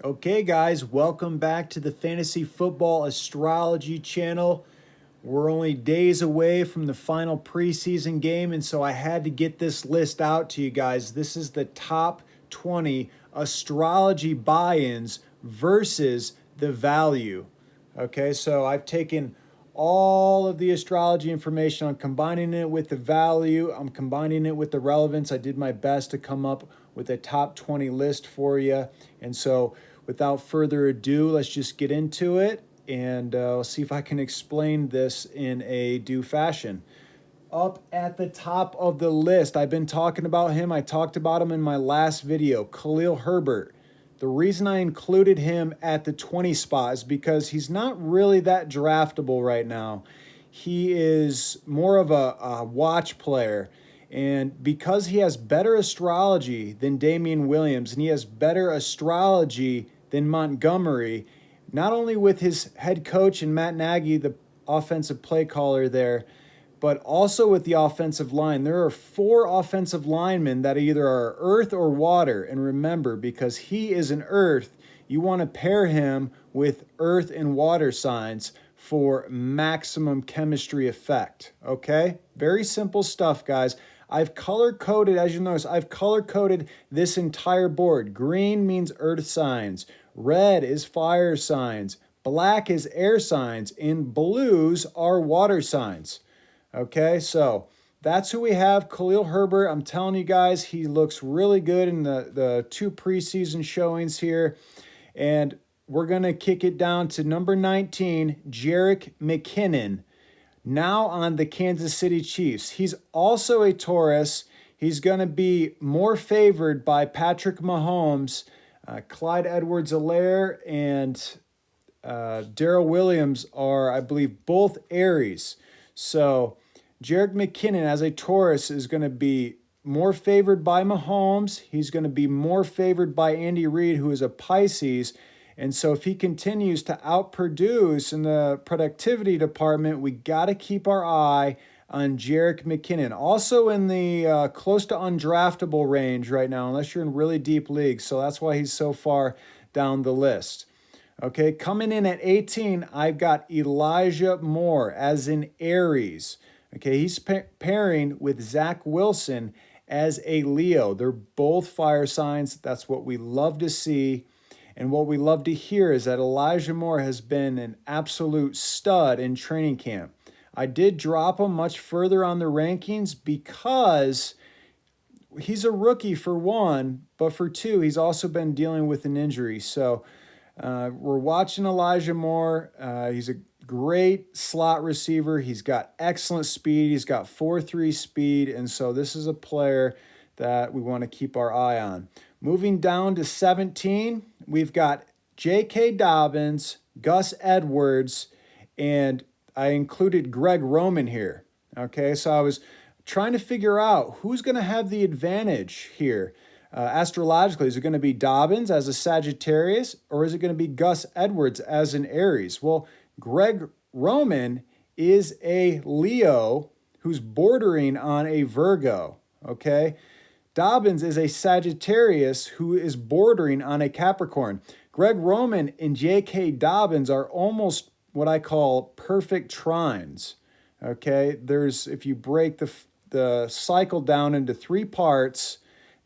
Okay, guys, welcome back to the Fantasy Football Astrology channel. We're only days away from the final preseason game, and so I had to get this list out to you guys. This is the top 20 astrology buy ins versus the value. Okay, so I've taken all of the astrology information, I'm combining it with the value, I'm combining it with the relevance. I did my best to come up with a top 20 list for you. And so, without further ado, let's just get into it and I'll see if I can explain this in a due fashion. Up at the top of the list, I've been talking about him. I talked about him in my last video, Khalil Herbert. The reason I included him at the 20 spot is because he's not really that draftable right now. He is more of a watch player. And because he has better astrology than Damian Williams and he has better astrology than Montgomery, not only with his head coach and Matt Nagy, the offensive play caller there, but also with the offensive line. There are 4 offensive linemen that either are earth or water. And remember, because he is an earth, you want to pair him with earth and water signs for maximum chemistry effect. Okay? Very simple stuff, guys. I've color coded, as you notice, I've color coded this entire board. Green means earth signs, red is fire signs, black is air signs, and blues are water signs. Okay, so that's who we have, Khalil Herbert. I'm telling you guys, he looks really good in the 2 preseason showings here. And we're going to kick it down to number 19, Jerick McKinnon, now on the Kansas City Chiefs. He's also a Taurus. He's going to be more favored by Patrick Mahomes, Clyde Edwards-Helaire, and Darrell Williams are, I believe, both Aries. So Jerick McKinnon as a Taurus is going to be more favored by Mahomes. He's going to be more favored by Andy Reid, who is a Pisces. And so if he continues to outproduce in the productivity department, we got to keep our eye on Jerick McKinnon. Also in the close to undraftable range right now, unless you're in really deep leagues. So that's why he's so far down the list. Okay, coming in at 18, I've got Elijah Moore as in Aries. Okay, he's pairing with Zach Wilson as a Leo. They're both fire signs. That's what we love to see. And what we love to hear is that Elijah Moore has been an absolute stud in training camp. I did drop him much further on the rankings because he's a rookie for one, but for two, he's also been dealing with an injury. So we're watching Elijah Moore. He's a great slot receiver. He's got excellent speed. He's got 4.3 speed. And so this is a player that we want to keep our eye on. Moving down to 17, we've got J.K. Dobbins, Gus Edwards, and I included Greg Roman here. Okay, so I was trying to figure out who's going to have the advantage here. Astrologically, is it going to be Dobbins as a Sagittarius or is it going to be Gus Edwards as an Aries? Well, Greg Roman is a Leo who's bordering on a Virgo, okay? Dobbins is a Sagittarius who is bordering on a Capricorn. Greg Roman and J.K. Dobbins are almost what I call perfect trines, okay? If you break the cycle down into 3 parts,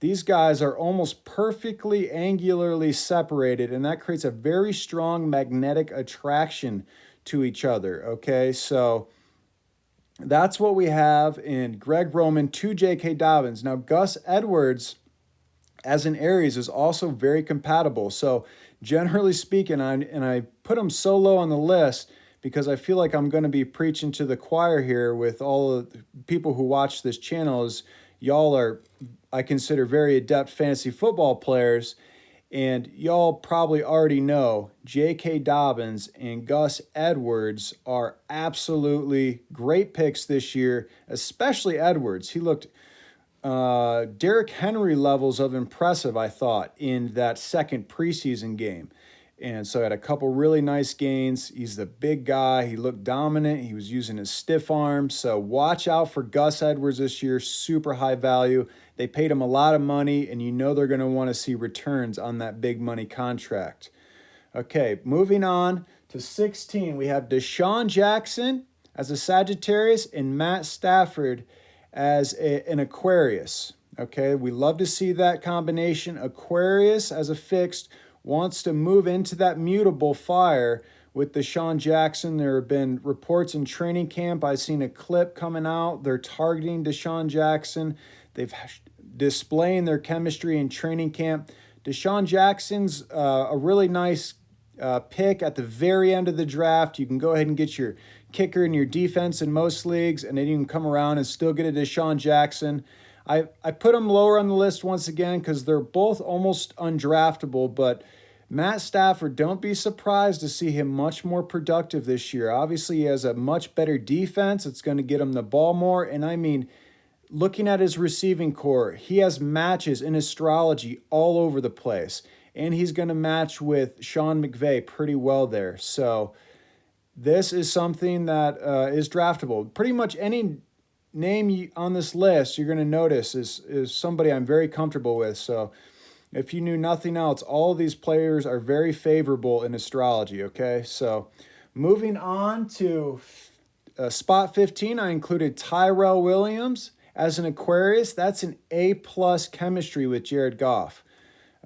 these guys are almost perfectly angularly separated, and that creates a very strong magnetic attraction to each other, okay? So that's what we have in Greg Roman to J.K. Dobbins. Now, Gus Edwards as an Aries is also very compatible. So generally speaking, I put him so low on the list because I feel like I'm going to be preaching to the choir here with all of the people who watch this channel. Is y'all are, I consider, very adept fantasy football players, and y'all probably already know J.K. Dobbins and Gus Edwards are absolutely great picks this year, especially Edwards. He looked Derrick Henry levels of impressive, I thought, in that second preseason game. And so had a couple really nice gains. He's the big guy. He looked dominant. He was using his stiff arm. So watch out for Gus Edwards this year. Super high value. They paid him a lot of money, and you know they're going to want to see returns on that big money contract. Okay, moving on to 16, we have Deshaun Jackson as a Sagittarius and Matt Stafford as an Aquarius. Okay, we love to see that combination. Aquarius as a fixed wants to move into that mutable fire with Deshaun Jackson. There have been reports in training camp. I've seen a clip coming out. They're targeting Deshaun Jackson. They've displaying their chemistry in training camp. Deshaun Jackson's a really nice pick at the very end of the draft. You can go ahead and get your kicker and your defense in most leagues, and then you can come around and still get a Deshaun Jackson. I put them lower on the list once again because they're both almost undraftable, but Matt Stafford, don't be surprised to see him much more productive this year. Obviously, he has a much better defense. It's going to get him the ball more. And I mean, looking at his receiving core, he has matches in Astrology all over the place. And he's going to match with Sean McVay pretty well there. So this is something that is draftable. Pretty much any name on this list you're going to notice is somebody I'm very comfortable with. So if you knew nothing else, all of these players are very favorable in Astrology, okay? So moving on to spot 15, I included Tyrell Williams as an Aquarius. That's an A-plus chemistry with Jared Goff.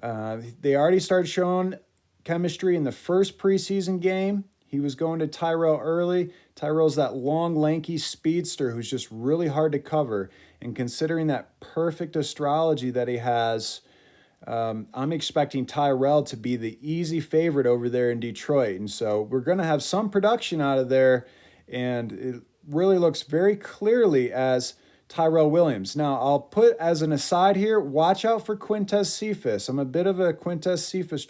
They already started showing chemistry in the first preseason game. He was going to Tyrell early. Tyrell's that long, lanky speedster who's just really hard to cover. And considering that perfect Astrology that he has, I'm expecting Tyrell to be the easy favorite over there in Detroit. And so we're going to have some production out of there. And it really looks very clearly as Tyrell Williams. Now, I'll put as an aside here, watch out for Quintez Cephas. I'm a bit of a Quintez Cephas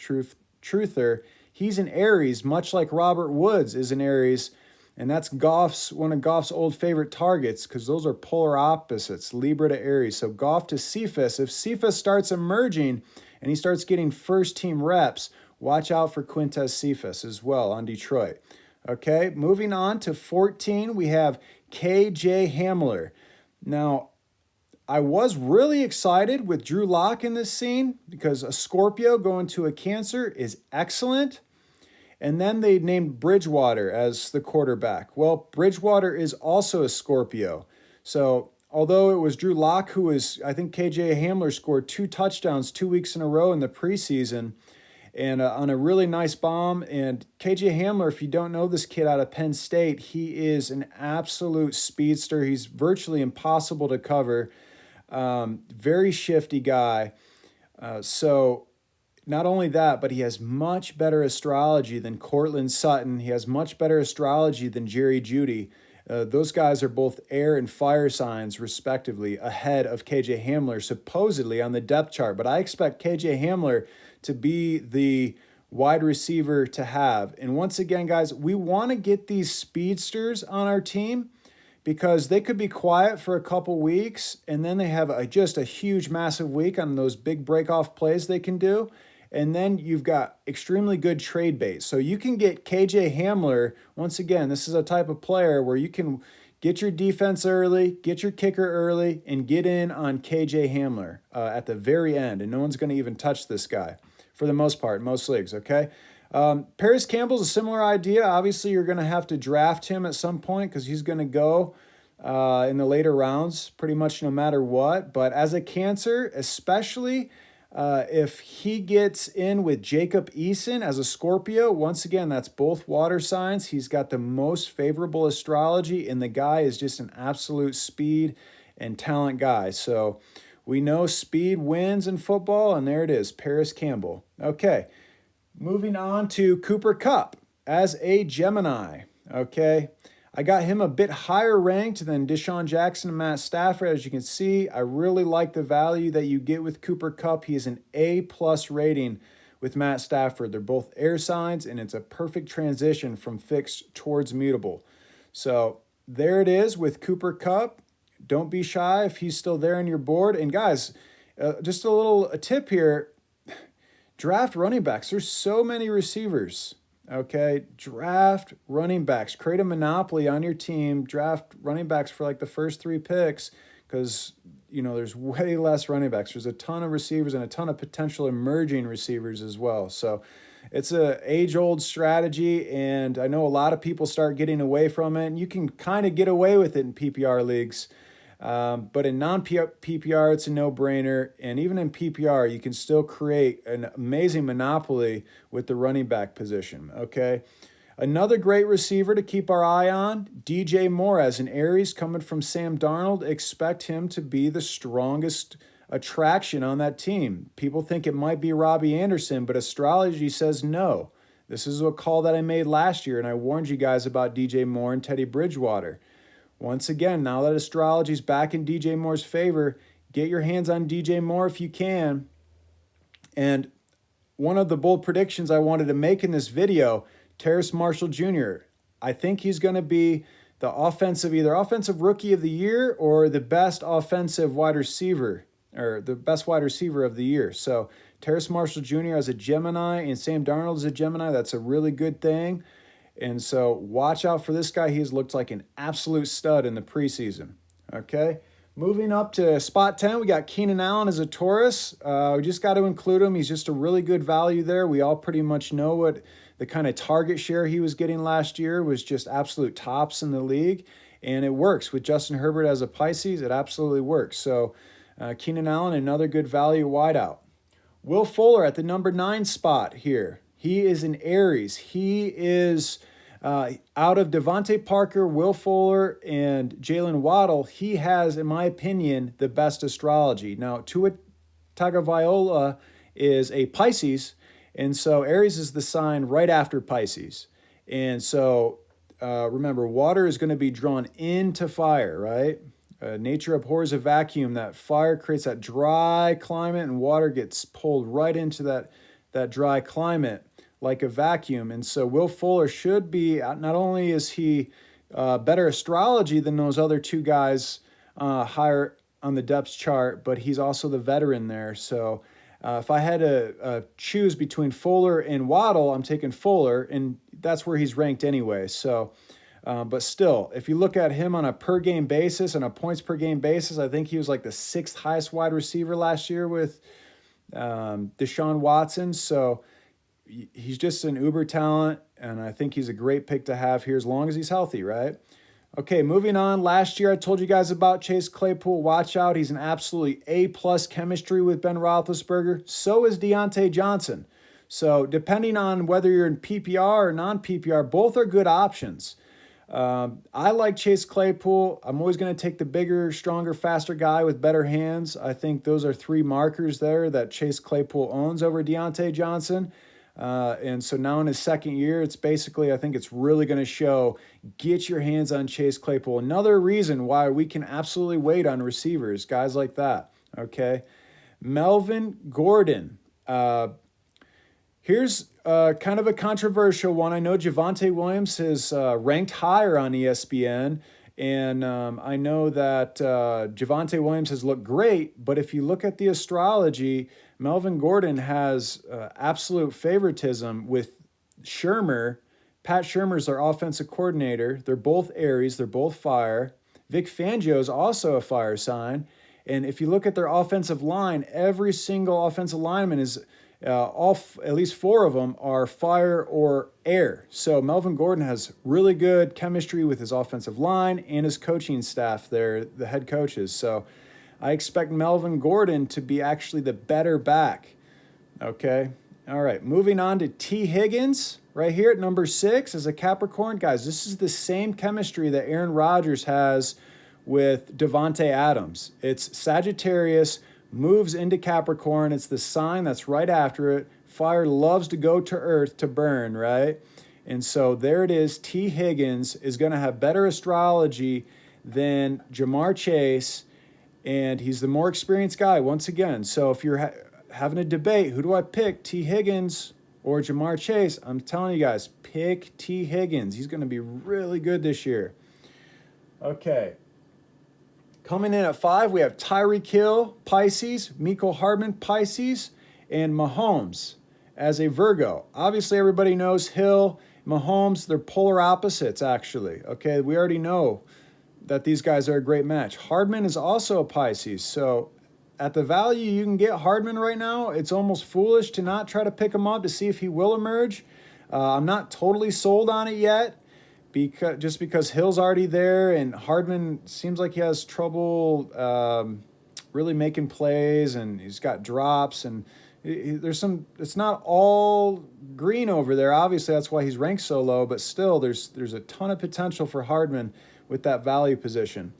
truther. He's an Aries, much like Robert Woods is an Aries, and that's one of Goff's old favorite targets because those are polar opposites, Libra to Aries. So Goff to Cephas. If Cephas starts emerging and he starts getting first-team reps, watch out for Quintez Cephas as well on Detroit. Okay, moving on to 14, we have KJ Hamler. Now, I was really excited with Drew Lock in this scene because a Scorpio going to a Cancer is excellent. And then they named Bridgewater as the quarterback. Well, Bridgewater is also a Scorpio. So although it was Drew Lock who was, I think KJ Hamler scored 2 touchdowns 2 weeks in a row in the preseason and on a really nice bomb. And KJ Hamler, if you don't know this kid out of Penn State, he is an absolute speedster. He's virtually impossible to cover. Very shifty guy. So not only that, but he has much better Astrology than Cortland Sutton. He has much better Astrology than Jerry Jeudy. Those guys are both air and fire signs, respectively, ahead of KJ Hamler, supposedly on the depth chart. But I expect KJ Hamler to be the wide receiver to have. And once again, guys, we want to get these speedsters on our team because they could be quiet for a couple weeks and then they have just a huge, massive week on those big break-off plays they can do. And then you've got extremely good trade bait. So you can get KJ Hamler. Once again, this is a type of player where you can get your defense early, get your kicker early, and get in on KJ Hamler at the very end. And no one's going to even touch this guy for the most part, in most leagues, okay? Paris Campbell's a similar idea. Obviously, you're going to have to draft him at some point because he's going to go in the later rounds pretty much no matter what. But as a Cancer, especially if he gets in with Jacob Eason as a Scorpio, once again, that's both water signs. He's got the most favorable Astrology, and the guy is just an absolute speed and talent guy. So we know speed wins in football, and there it is, Paris Campbell. Okay, moving on to Cooper Kupp as a Gemini. Okay, I got him a bit higher ranked than Deshaun Jackson and Matt Stafford. As you can see, I really like the value that you get with Cooper Kupp. He is an A-plus rating with Matt Stafford. They're both air signs, and it's a perfect transition from fixed towards mutable. So there it is with Cooper Kupp. Don't be shy if he's still there on your board. And guys, just a tip here. draft running backs. There's so many receivers. Okay, draft running backs. Create a monopoly on your team. Draft running backs for like the first 3 picks because, there's way less running backs. There's a ton of receivers and a ton of potential emerging receivers as well. So it's a age-old strategy, and I know a lot of people start getting away from it, and you can kind of get away with it in PPR leagues. But in non-PPR, it's a no-brainer. And even in PPR, you can still create an amazing monopoly with the running back position, okay? Another great receiver to keep our eye on, DJ Moore as an Aries coming from Sam Darnold. Expect him to be the strongest attraction on that team. People think it might be Robbie Anderson, but Astrology says no. This is a call that I made last year, and I warned you guys about DJ Moore and Teddy Bridgewater. Once again, now that Astrology's back in DJ Moore's favor, get your hands on DJ Moore if you can. And one of the bold predictions I wanted to make in this video, Terrace Marshall Jr., I think he's going to be the either offensive rookie of the year or the best offensive wide receiver, or the best wide receiver of the year. So Terrace Marshall Jr. as a Gemini and Sam Darnold as a Gemini, that's a really good thing. And so watch out for this guy. He has looked like an absolute stud in the preseason. Okay, moving up to spot 10, we got Keenan Allen as a Taurus. We just got to include him. He's just a really good value there. We all pretty much know what the kind of target share he was getting last year was, just absolute tops in the league. And it works with Justin Herbert as a Pisces. It absolutely works. So Keenan Allen, another good value wideout. Will Fuller at the number 9 spot here. He is an Aries. He is out of Devontae Parker, Will Fuller, and Jalen Waddle. He has, in my opinion, the best astrology. Now, Tua Tagovailoa is a Pisces, and so Aries is the sign right after Pisces. And so remember, water is going to be drawn into fire, right? Nature abhors a vacuum. That fire creates that dry climate, and water gets pulled right into that dry climate like a vacuum. And so Will Fuller should be, not only is he better astrology than those other 2 guys higher on the depth chart, but he's also the veteran there. So if I had to choose between Fuller and Waddle, I'm taking Fuller, and that's where he's ranked anyway. So, but still, if you look at him on a per game basis and a points per game basis, I think he was like the 6th highest wide receiver last year with Deshaun Watson. So he's just an uber talent, and I think he's a great pick to have here as long as he's healthy, right? Okay, moving on. Last year I told you guys about Chase Claypool. Watch out. He's an absolutely A+ chemistry with Ben Roethlisberger. So is Deontay Johnson. So depending on whether you're in PPR or non-PPR, both are good options. I like Chase Claypool. I'm always going to take the bigger, stronger, faster guy with better hands. I think those are 3 markers there that Chase Claypool owns over Deontay Johnson. And so now in his 2nd year, it's basically, I think it's really going to show, get your hands on Chase Claypool. Another reason why we can absolutely wait on receivers, guys like that. Okay. Melvin Gordon. Here's kind of a controversial one. I know Javonte Williams is ranked higher on ESPN, and I know that Javonte Williams has looked great, but if you look at the astrology, Melvin Gordon has absolute favoritism with Shurmur. Pat Shurmur's our offensive coordinator. They're both Aries. They're both fire. Vic Fangio is also a fire sign. And if you look at their offensive line, every single offensive lineman is at least 4 of them are fire or air. So Melvin Gordon has really good chemistry with his offensive line and his coaching staff there, the head coaches. So I expect Melvin Gordon to be actually the better back. Okay. All right. Moving on to T. Higgins right here at number 6 as a Capricorn. Guys, this is the same chemistry that Aaron Rodgers has with Devontae Adams. It's Sagittarius, moves into Capricorn. It's the sign that's right after it. Fire loves to go to earth to burn, right? And so there it is. T. Higgins is going to have better astrology than Jamar Chase, and he's the more experienced guy once again. So if you're having a debate, who do I pick, T. Higgins or Jamar Chase? I'm telling you guys, pick T. Higgins. He's going to be really good this year. Okay. Coming in at 5, we have Tyreek Hill, Pisces, Mecole Hardman, Pisces, and Mahomes. as a Virgo. Obviously, everybody knows Hill, Mahomes, they're polar opposites, actually. Okay, we already know that these guys are a great match. Hardman is also a Pisces, so at the value you can get Hardman right now, it's almost foolish to not try to pick him up to see if he will emerge. I'm not totally sold on it yet, because Hill's already there and Hardman seems like he has trouble really making plays, and he's got drops, and it's not all green over there. Obviously, that's why he's ranked so low, but still there's a ton of potential for Hardman with that value position.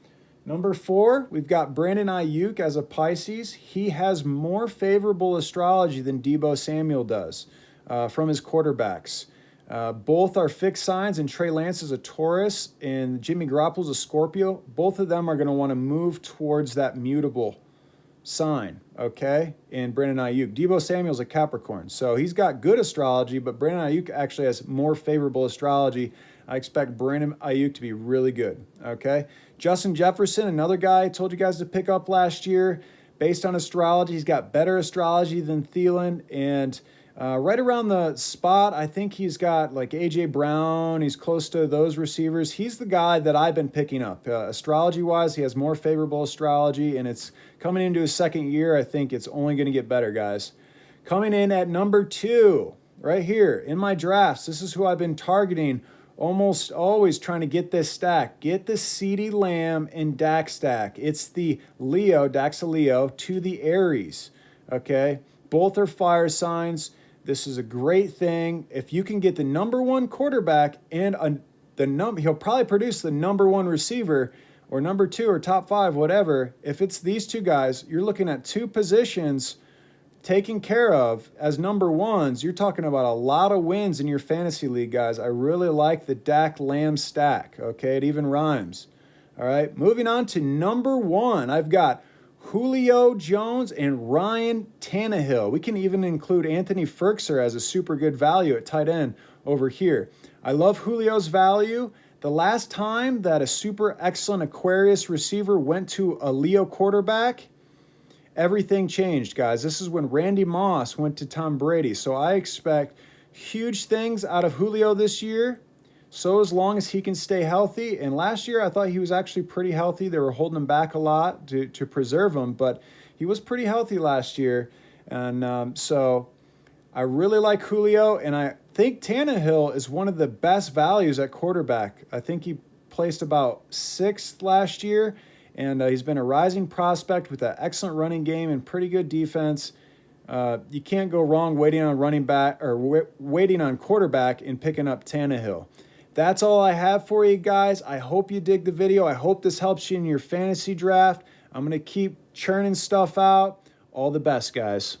Number 4, we've got Brandon Ayuk as a Pisces. He has more favorable astrology than Deebo Samuel does from his quarterbacks. Both are fixed signs, and Trey Lance is a Taurus, and Jimmy Garoppolo's a Scorpio. Both of them are going to want to move towards that mutable sign, okay? And Brandon Ayuk. Deebo Samuel's a Capricorn, so he's got good astrology, but Brandon Ayuk actually has more favorable astrology. I expect Brandon Ayuk to be really good, okay? Justin Jefferson, another guy I told you guys to pick up last year. Based on astrology, he's got better astrology than Thielen, and right around the spot, I think he's got like A.J. Brown. He's close to those receivers. He's the guy that I've been picking up. Astrology-wise, he has more favorable astrology, and it's coming into his second year. I think it's only going to get better, guys. Coming in at number 2, right here in my drafts, this is who I've been targeting, almost always trying to get this stack. Get the CeeDee Lamb and Dak stack. It's the Leo, Dak's a Leo, to the Aries, okay? Both are fire signs. This is a great thing. If you can get the number 1 quarterback and he'll probably produce the number 1 receiver or number 2 or top 5, whatever. If it's these two guys, you're looking at 2 positions taken care of as number 1s. You're talking about a lot of wins in your fantasy league, guys. I really like the Dak Lamb stack, okay? It even rhymes. All right, moving on to number 1. I've got Julio Jones and Ryan Tannehill. We can even include Anthony Ferkser as a super good value at tight end over here. I love Julio's value. The last time that a super excellent Aquarius receiver went to a Leo quarterback, everything changed, guys. This is when Randy Moss went to Tom Brady. So I expect huge things out of Julio this year. So as long as he can stay healthy. And last year, I thought he was actually pretty healthy. They were holding him back a lot to preserve him, but he was pretty healthy last year. And so I really like Julio, and I think Tannehill is one of the best values at quarterback. I think he placed about 6th last year, and he's been a rising prospect with an excellent running game and pretty good defense. You can't go wrong waiting on running back or waiting on quarterback and picking up Tannehill. That's all I have for you guys. I hope you dig the video. I hope this helps you in your fantasy draft. I'm going to keep churning stuff out. All the best, guys.